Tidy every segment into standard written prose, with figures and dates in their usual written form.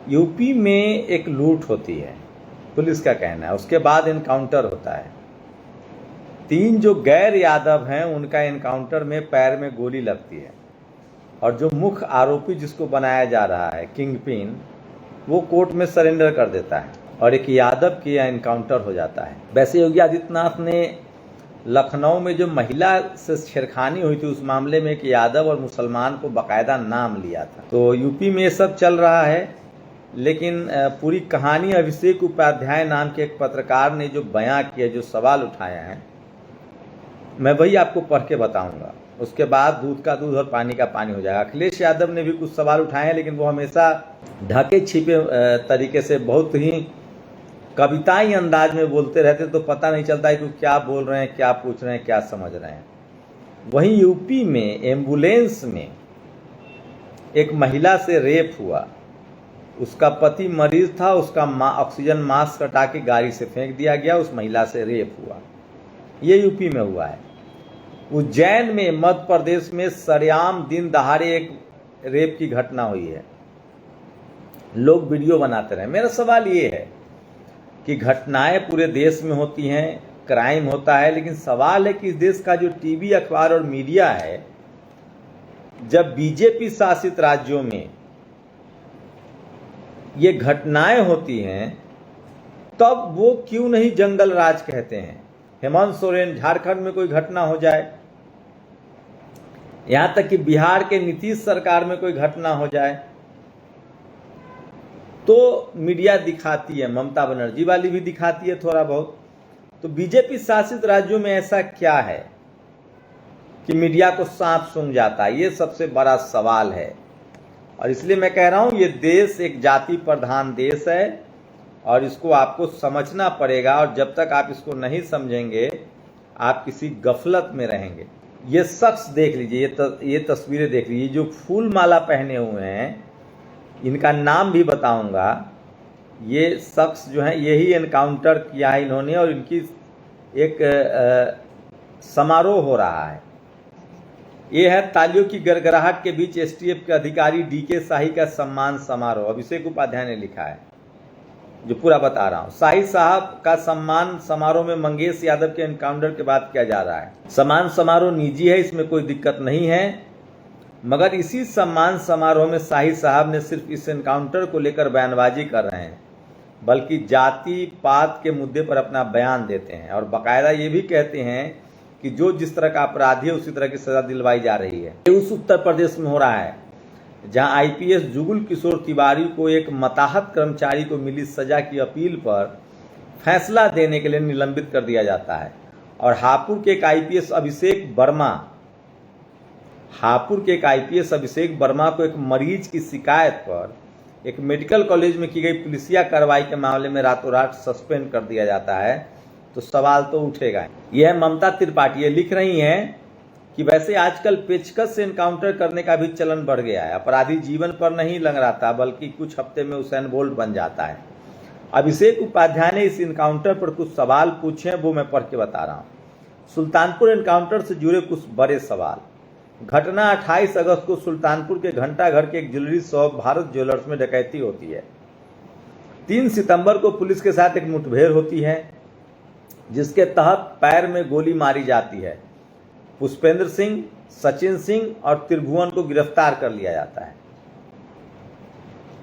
UP में एक लूट होती है, पुलिस का कहना है, उसके बाद एनकाउंटर होता है। 3 जो गैर यादव हैं उनका एनकाउंटर में पैर में गोली लगती है और जो मुख्य आरोपी जिसको बनाया जा रहा है किंग पिन, वो कोर्ट में सरेंडर कर देता है और एक यादव की एनकाउंटर हो जाता है। वैसे योगी आदित्यनाथ ने लखनऊ में जो महिला से छेड़खानी हुई थी उस मामले में एक यादव और मुसलमान को बाकायदा नाम लिया था। तो यूपी में ये सब चल रहा है, लेकिन पूरी कहानी अभिषेक उपाध्याय नाम के एक पत्रकार ने जो बयां किया, जो सवाल उठाया है, मैं वही आपको पढ़ के बताऊंगा। उसके बाद दूध का दूध और पानी का पानी हो जाएगा। अखिलेश यादव ने भी कुछ सवाल उठाए हैं, लेकिन वो हमेशा ढके छिपे तरीके से बहुत ही कविताई अंदाज में बोलते रहते, तो पता नहीं चलता है कि क्या बोल रहे हैं, क्या पूछ रहे हैं, क्या समझ रहे हैं। वहीं यूपी में एम्बुलेंस में एक महिला से रेप हुआ, उसका पति मरीज था, उसका ऑक्सीजन मास्क हटा के गाड़ी से फेंक दिया गया, उस महिला से रेप हुआ। ये यूपी में हुआ है। उज्जैन में, मध्य प्रदेश में सरेआम दिन दहाड़े एक रेप की घटना हुई है। लोग वीडियो बनाते रहे। मेरा सवाल ये है कि घटनाएं पूरे देश में होती हैं, क्राइम होता है, लेकिन सवाल है कि इस देश का जो टीवी, अखबार और मीडिया है, जब बीजेपी शासित राज्यों में ये घटनाएं होती हैं तब वो क्यों नहीं जंगल राज कहते हैं। हेमंत सोरेन, झारखंड में कोई घटना हो जाए, यहां तक कि बिहार के नीतीश सरकार में कोई घटना हो जाए तो मीडिया दिखाती है, ममता बनर्जी वाली भी दिखाती है थोड़ा बहुत। तो बीजेपी शासित राज्यों में ऐसा क्या है कि मीडिया को सांप सूंघ जाता है? ये सबसे बड़ा सवाल है। और इसलिए मैं कह रहा हूं, ये देश एक जाति प्रधान देश है और इसको आपको समझना पड़ेगा, और जब तक आप इसको नहीं समझेंगे आप किसी गफलत में रहेंगे। ये शख्स देख लीजिए, ये तस्वीरें देख लीजिए, जो फूल माला पहने हुए हैं, इनका नाम भी बताऊंगा। ये शख्स जो है, यही एनकाउंटर किया है इन्होंने, और इनकी एक समारोह हो रहा है। ये है तालियों की गड़गड़ाहट के बीच एसटीएफ के अधिकारी डीके शाही का सम्मान समारोह। अभिषेक उपाध्याय ने लिखा है, जो पूरा बता रहा हूं। शाही साहब का सम्मान समारोह में मंगेश यादव के एनकाउंटर के बाद किया जा रहा है। सम्मान समारोह निजी है, इसमें कोई दिक्कत नहीं है, मगर इसी सम्मान समारोह में शाही साहब ने सिर्फ इस एनकाउंटर को लेकर बयानबाजी कर रहे हैं, बल्कि जाति पात के मुद्दे पर अपना बयान देते हैं और बाकायदा ये भी कहते हैं कि जो जिस तरह का अपराधी है उसी तरह की सजा दिलवाई जा रही है। ये उस उत्तर प्रदेश में हो रहा है जहां आईपीएस जुगुल किशोर तिवारी को एक मताहत कर्मचारी को मिली सजा की अपील पर फैसला देने के लिए निलंबित कर दिया जाता है, और हापुड़ के एक आईपीएस अभिषेक वर्मा को एक मरीज की शिकायत पर एक मेडिकल कॉलेज में की गई पुलिसिया कार्रवाई के मामले में रातों रात सस्पेंड कर दिया जाता है। तो सवाल तो उठेगा। यह ममता त्रिपाठी लिख रही हैं कि वैसे आजकल पेचकस से एनकाउंटर करने का भी चलन बढ़ गया है। अपराधी जीवन पर नहीं लंगड़ाता, बल्कि कुछ हफ्ते में उसेन बोल्ट बन जाता है। अभिषेक उपाध्याय ने इस एनकाउंटर पर कुछ सवाल पूछे हैं, वो मैं पढ़ के बता रहा हूँ। सुल्तानपुर एनकाउंटर से जुड़े कुछ बड़े सवाल। घटना 28 अगस्त को सुल्तानपुर के घंटा घर के एक ज्वेलरी शॉप भारत ज्वेलर्स में डकैती होती है। 3 सितंबर को पुलिस के साथ एक मुठभेड़ होती है, जिसके तहत पैर में गोली मारी जाती है। पुष्पेंद्र सिंह, सचिन सिंह और त्रिभुवन को गिरफ्तार कर लिया जाता है।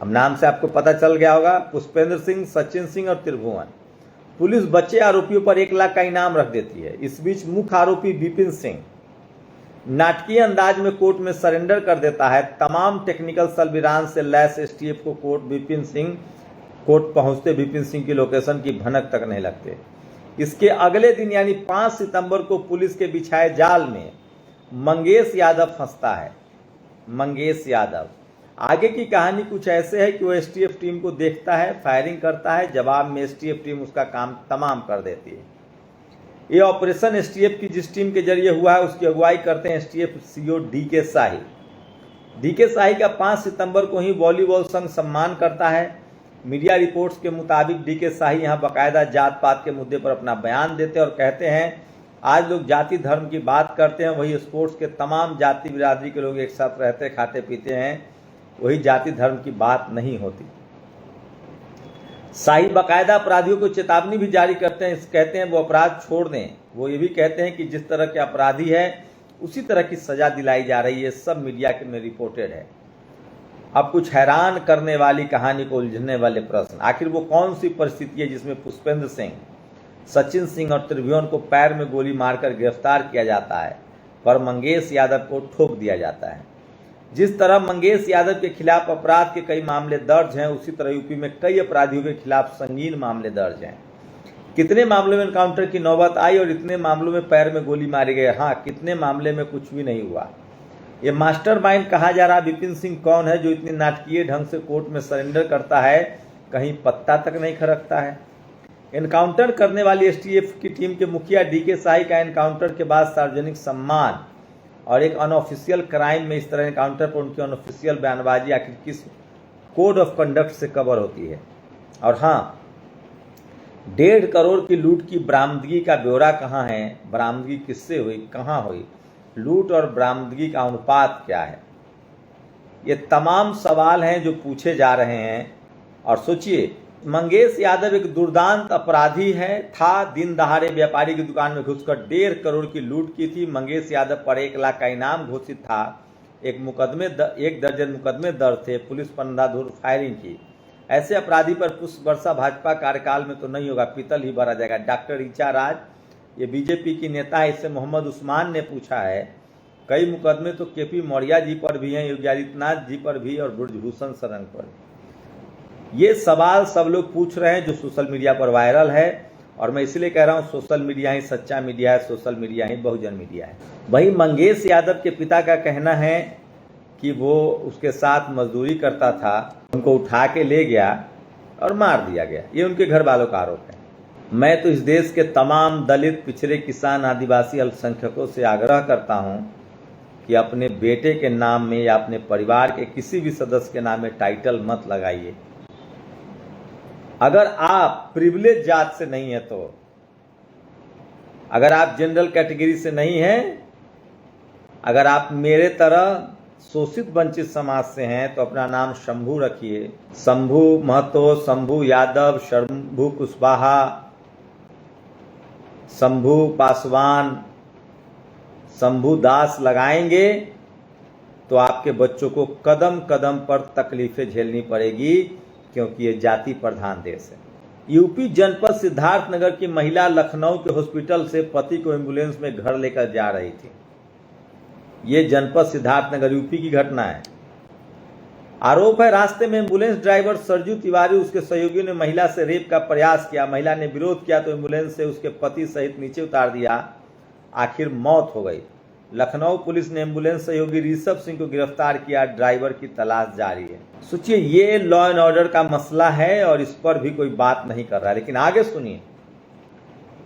अब नाम से आपको पता चल गया होगा, पुष्पेंद्र सिंह, सचिन सिंह और त्रिभुवन। पुलिस बचे आरोपियों पर 1 लाख का इनाम रख देती है। इस बीच मुख्य आरोपी विपिन सिंह नाटकीय अंदाज में कोर्ट में सरेंडर कर देता है। तमाम टेक्निकल सर्विलांस से लैस एसटीएफ को कोर्ट पहुंचते विपिन सिंह की लोकेशन की भनक तक नहीं लगते। इसके अगले दिन यानी 5 सितंबर को पुलिस के बिछाए जाल में मंगेश यादव फंसता है। मंगेश यादव, आगे की कहानी कुछ ऐसे है कि वो एसटीएफ टीम को देखता है, फायरिंग करता है, जवाब में एसटीएफ टीम उसका काम तमाम कर देती है। ये ऑपरेशन एसटीएफ की जिस टीम के जरिए हुआ है उसकी अगुवाई करते हैं एसटीएफ सीओ डीके शाही। डीके शाही का 5 सितंबर को ही वॉलीबॉल संघ सम्मान करता है। मीडिया रिपोर्ट्स के मुताबिक डीके शाही यहाँ बाकायदा जात पात के मुद्दे पर अपना बयान देते हैं और कहते हैं, आज लोग जाति धर्म की बात करते हैं, वही स्पोर्ट्स के तमाम जाति बिरादरी के लोग एक साथ रहते खाते पीते हैं, वही जाति धर्म की बात नहीं होती। शाही बाकायदा अपराधियों को चेतावनी भी जारी करते हैं, कहते हैं वो अपराध छोड़ दें। वो ये भी कहते हैं कि जिस तरह के अपराधी है उसी तरह की सजा दिलाई जा रही है। सब मीडिया में रिपोर्टेड है। अब कुछ हैरान करने वाली कहानी को उलझने वाले प्रश्न, आखिर वो कौन सी परिस्थिति है जिसमें पुष्पेंद्र सिंह, सचिन सिंह और त्रिभुवन को पैर में गोली मारकर गिरफ्तार किया जाता है पर मंगेश यादव को ठोक दिया जाता है। जिस तरह मंगेश यादव के खिलाफ अपराध के कई मामले दर्ज हैं, उसी तरह यूपी में कई अपराधियों के खिलाफ संगीन मामले दर्ज हैं। कितने मामलों में एनकाउंटर की नौबत आई और इतने मामलों में पैर में गोली मारे गए? हाँ, कितने मामले में कुछ भी नहीं हुआ। ये मास्टरमाइंड कहा जा रहा विपिन सिंह कौन है जो इतनी नाटकीय ढंग से कोर्ट में सरेंडर करता है, कहीं पत्ता तक नहीं खरकता है। एनकाउंटर करने वाली एसटीएफ की टीम के मुखिया डीके शाही का एनकाउंटर के बाद सार्वजनिक सम्मान और एक अनऑफिशियल क्राइम में इस तरह एनकाउंटर पर उनकी अनऑफिशियल बयानबाजी आखिर किस कोड ऑफ कंडक्ट से कवर होती है? और हाँ, 1.5 करोड़ की लूट की बरामदगी का ब्यौरा कहाँ है? बरामदगी किससे हुई, कहाँ हुई? लूट और बरामदगी का अनुपात क्या है? ये तमाम सवाल हैं जो पूछे जा रहे हैं। और सोचिए, मंगेश यादव एक दुर्दांत अपराधी था। दिन दहाड़े व्यापारी की दुकान में घुसकर 1.5 करोड़ की लूट की थी। मंगेश यादव पर 1 लाख का इनाम घोषित था। एक दर्जन मुकदमे दर्ज थे। पुलिस पर अंधाधुंध फायरिंग की। ऐसे अपराधी पर पुष्प वर्षा भाजपा कार्यकाल में तो नहीं होगा, पीतल ही भरा जाएगा। डॉक्टर ऋचा राज, ये बीजेपी की नेता है, इससे मोहम्मद उस्मान ने पूछा है। कई मुकदमे तो केपी मौर्य जी पर भी हैं, योगी आदित्यनाथ जी पर भी और ब्रजभूषण शरण पर। ये सवाल सब लोग पूछ रहे हैं जो सोशल मीडिया पर वायरल है। और मैं इसलिए कह रहा हूँ, सोशल मीडिया ही सच्चा मीडिया है, सोशल मीडिया ही बहुजन मीडिया है। वहीं मंगेश यादव के पिता का कहना है कि वो उसके साथ मजदूरी करता था, उनको उठा के ले गया और मार दिया गया। ये उनके घर वालों का आरोप है। मैं तो इस देश के तमाम दलित, पिछड़े, किसान, आदिवासी, अल्पसंख्यकों से आग्रह करता हूं कि अपने बेटे के नाम में या अपने परिवार के किसी भी सदस्य के नाम में टाइटल मत लगाइए। अगर आप प्रिविलेज जात से नहीं है तो, अगर आप जनरल कैटेगरी से नहीं हैं, अगर आप मेरे तरह शोषित वंचित समाज से हैं तो अपना नाम शंभू रखिए। शंभू महतो, शंभू यादव, शंभू कुशवाहा, शंभू पासवान, शंभू दास लगाएंगे तो आपके बच्चों को कदम कदम पर तकलीफें झेलनी पड़ेगी, क्योंकि ये जाति प्रधान देश है। यूपी जनपद सिद्धार्थनगर की महिला लखनऊ के हॉस्पिटल से पति को एम्बुलेंस में घर लेकर जा रही थी। ये जनपद सिद्धार्थनगर यूपी की घटना है। आरोप है रास्ते में एम्बुलेंस ड्राइवर सरजू तिवारी, उसके सहयोगियों ने महिला से रेप का प्रयास किया। महिला ने विरोध किया तो एम्बुलेंस से उसके पति सहित नीचे उतार दिया। आखिर मौत हो गई। लखनऊ पुलिस ने एम्बुलेंस सहयोगी ऋषभ सिंह को गिरफ्तार किया। ड्राइवर की तलाश जारी है। सोचिए, ये लॉ एंड ऑर्डर का मसला है और इस पर भी कोई बात नहीं कर रहा है। लेकिन आगे सुनिए,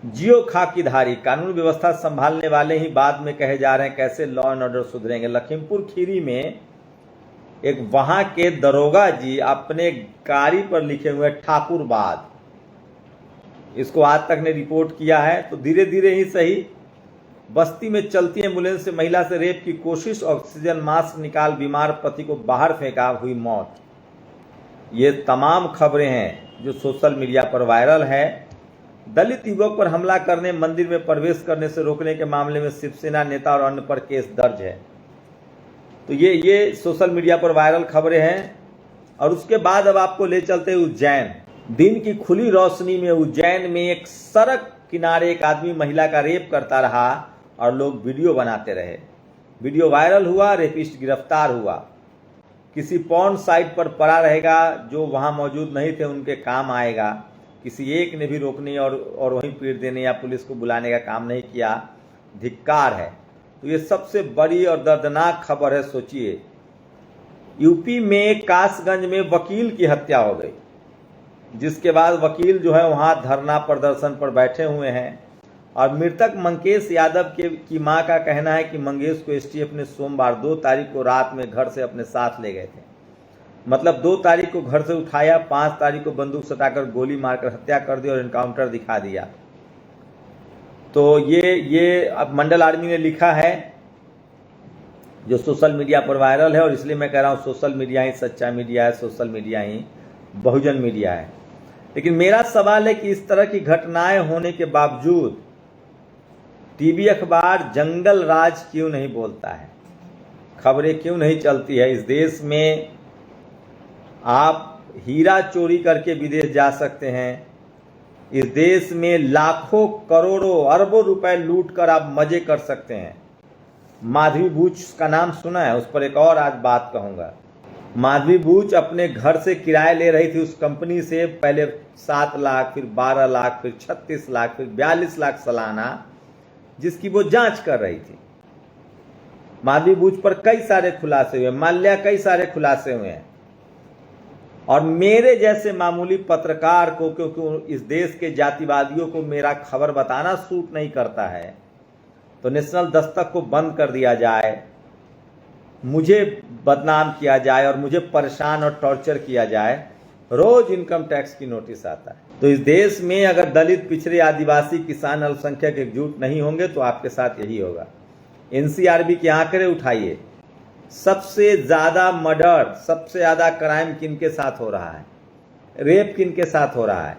जियो खाकीधारी, कानून व्यवस्था संभालने वाले ही बाद में कहे जा रहे हैं कैसे लॉ एंड ऑर्डर सुधरेंगे। लखीमपुर खीरी में एक वहां के दरोगा जी अपने गाड़ी पर लिखे हुए ठाकुरबाद, इसको आज तक ने रिपोर्ट किया है। तो धीरे धीरे ही सही, बस्ती में चलती एम्बुलेंस से महिला से रेप की कोशिश, ऑक्सीजन मास्क निकाल बीमार पति को बाहर फेंका, हुई मौत। ये तमाम खबरें हैं जो सोशल मीडिया पर वायरल है। दलित युवक पर हमला करने, मंदिर में प्रवेश करने से रोकने के मामले में शिवसेना नेता और अन्य पर केस दर्ज है। तो ये सोशल मीडिया पर वायरल खबरें हैं। और उसके बाद अब आपको ले चलते हैं उज्जैन। दिन की खुली रोशनी में उज्जैन में एक सड़क किनारे एक आदमी महिला का रेप करता रहा और लोग वीडियो बनाते रहे। वीडियो वायरल हुआ, रेपिस्ट गिरफ्तार हुआ। किसी पॉर्न साइट पर पड़ा रहेगा, जो वहां मौजूद नहीं थे उनके काम आएगा। किसी एक ने भी रोकने और वहीं पीट देने या पुलिस को बुलाने का काम नहीं किया। धिक्कार है। तो ये सबसे बड़ी और दर्दनाक खबर है। सोचिए, यूपी में कासगंज में वकील की हत्या हो गई, जिसके बाद वकील जो है वहां धरना प्रदर्शन पर बैठे हुए हैं। और मृतक मंगेश यादव की मां का कहना है कि मंगेश को एसटीएफ ने सोमवार 2 तारीख को रात में घर से अपने साथ ले गए थे। मतलब 2 तारीख को घर से उठाया, 5 तारीख को बंदूक सटाकर गोली मारकर हत्या कर दी और एनकाउंटर दिखा दिया। तो ये अब मंडल आर्मी ने लिखा है, जो सोशल मीडिया पर वायरल है। और इसलिए मैं कह रहा हूँ, सोशल मीडिया ही सच्चा मीडिया है, सोशल मीडिया ही बहुजन मीडिया है। लेकिन मेरा सवाल है कि इस तरह की घटनाएं होने के बावजूद टीवी अखबार जंगल राज क्यों नहीं बोलता है, खबरें क्यों नहीं चलती है। इस देश में आप हीरा चोरी करके विदेश जा सकते हैं, इस देश में लाखों करोड़ों अरबों रुपए लूट कर आप मजे कर सकते हैं। माधवी बूच का नाम सुना है, उस पर एक और आज बात कहूँगा। माधवी बूच अपने घर से किराया ले रही थी उस कंपनी से, पहले 7 लाख, फिर 12 लाख, फिर 36 लाख, फिर 42 लाख सालाना, जिसकी वो जांच कर रही थी। माधवी बूच पर कई सारे खुलासे हुए, माल्या कई सारे खुलासे हुए हैं। और मेरे जैसे मामूली पत्रकार को, क्योंकि इस देश के जातिवादियों को मेरा खबर बताना सूट नहीं करता है, तो नेशनल दस्तक को बंद कर दिया जाए, मुझे बदनाम किया जाए और मुझे परेशान और टॉर्चर किया जाए। रोज इनकम टैक्स की नोटिस आता है। तो इस देश में अगर दलित, पिछड़े, आदिवासी, किसान, अल्पसंख्यक एकजुट नहीं होंगे तो आपके साथ यही होगा। एनसीआरबी के आंकड़े उठाइए, सबसे ज्यादा मर्डर, सबसे ज्यादा क्राइम किनके साथ हो रहा है, रेप किनके साथ हो रहा है,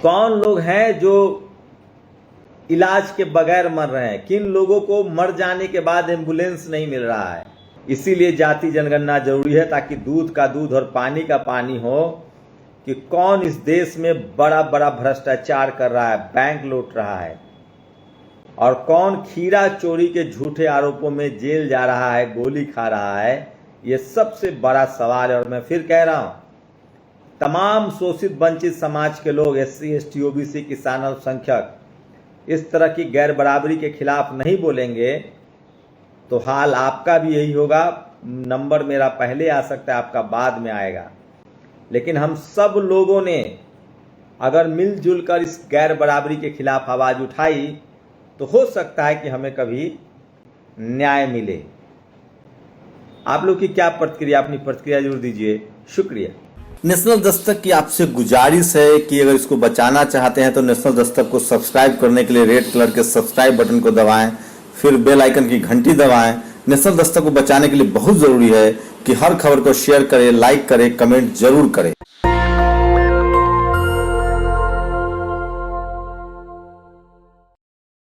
कौन लोग हैं जो इलाज के बगैर मर रहे हैं, किन लोगों को मर जाने के बाद एम्बुलेंस नहीं मिल रहा है। इसीलिए जाति जनगणना जरूरी है, ताकि दूध का दूध और पानी का पानी हो कि कौन इस देश में बड़ा बड़ा भ्रष्टाचार कर रहा है, बैंक लूट रहा है, और कौन खीरा चोरी के झूठे आरोपों में जेल जा रहा है, गोली खा रहा है। ये सबसे बड़ा सवाल है। और मैं फिर कह रहा हूं, तमाम शोषित वंचित समाज के लोग, SC, ST, OBC, किसान, अल्पसंख्यक, इस तरह की गैर बराबरी के खिलाफ नहीं बोलेंगे तो हाल आपका भी यही होगा। नंबर मेरा पहले आ सकता है, आपका बाद में आएगा। लेकिन हम सब लोगों ने अगर मिलजुल कर इस गैर बराबरी के खिलाफ आवाज उठाई तो हो सकता है कि हमें कभी न्याय मिले। आप लोग की क्या प्रतिक्रिया, अपनी प्रतिक्रिया जरूर दीजिए। शुक्रिया। नेशनल दस्तक की आपसे गुजारिश है कि अगर इसको बचाना चाहते हैं तो नेशनल दस्तक को सब्सक्राइब करने के लिए रेड कलर के सब्सक्राइब बटन को दबाएं, फिर बेल आइकन की घंटी दबाएं। नेशनल दस्तक को बचाने के लिए बहुत जरूरी है कि हर खबर को शेयर करें, लाइक करें, कमेंट जरूर करें।